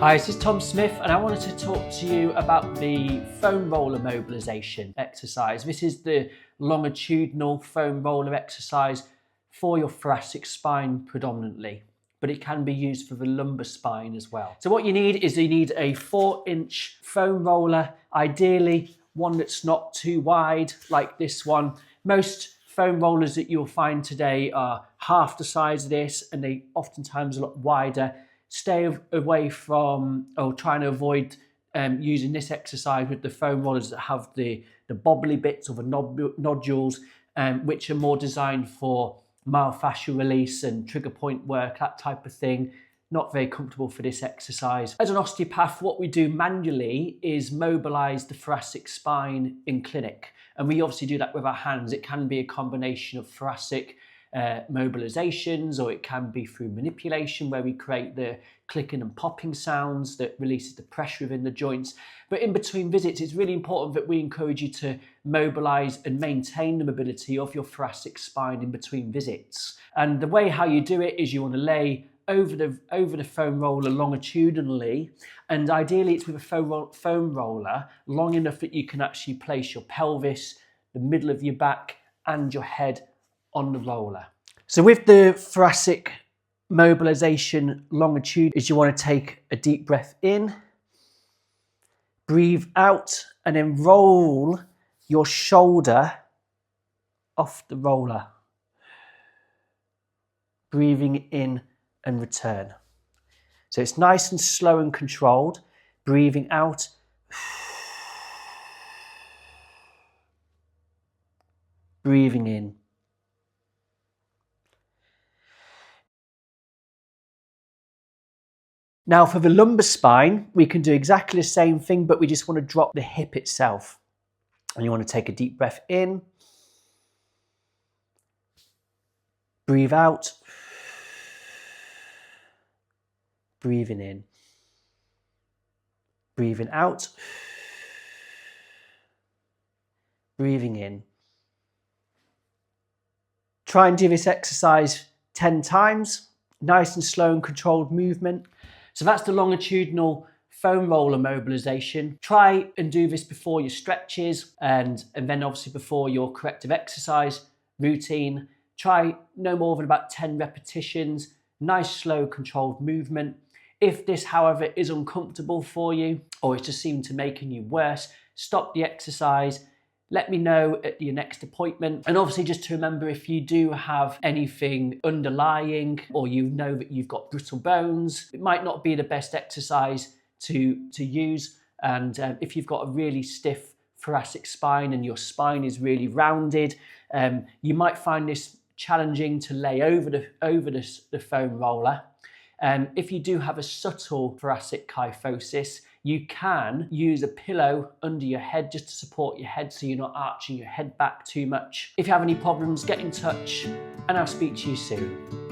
Hi, this is Tom Smith and I wanted to talk to you about the foam roller mobilisation exercise. This is the longitudinal foam roller exercise for your thoracic spine predominantly, but it can be used for the lumbar spine as well. So what you need is a 4-inch foam roller, ideally one that's not too wide like this one. Most foam rollers that you'll find today are half the size of this and they oftentimes a lot wider. Stay away from or trying to avoid using this exercise with the foam rollers that have the bobbly bits or the nodules, which are more designed for myofascial release and trigger point work, that type of thing. Not very comfortable for this exercise. As an osteopath, what we do manually is mobilize the thoracic spine in clinic. And we obviously do that with our hands. It can be a combination of thoracic mobilizations, or it can be through manipulation where we create the clicking and popping sounds that releases the pressure within the joints. But in between visits, it's really important that we encourage you to mobilize and maintain the mobility of your thoracic spine in between visits. And the way how you do it is you want to lay over the foam roller longitudinally, and ideally it's with a foam roller long enough that you can actually place your pelvis, the middle of your back and your head on the roller. So with the thoracic mobilization longitude is you want to take a deep breath in, breathe out, and then roll your shoulder off the roller. Breathing in and return. So it's nice and slow and controlled. Breathing out. Breathing in. Now for the lumbar spine, we can do exactly the same thing, but we just want to drop the hip itself. And you want to take a deep breath in. Breathe out. Breathing in. Breathing out. Breathing in. Try and do this exercise 10 times. Nice and slow and controlled movement. So that's the longitudinal foam roller mobilization. Try and do this before your stretches and then obviously before your corrective exercise routine. Try no more than about 10 repetitions. Nice, slow, controlled movement. If this, however, is uncomfortable for you or it's just seemed to making you worse, stop the exercise. Let me know at your next appointment. And obviously just to remember, if you do have anything underlying or you know that you've got brittle bones, it might not be the best exercise to use. And if you've got a really stiff thoracic spine and your spine is really rounded, you might find this challenging to lay over the foam roller. If you do have a subtle thoracic kyphosis, you can use a pillow under your head just to support your head so you're not arching your head back too much. If you have any problems, get in touch and I'll speak to you soon.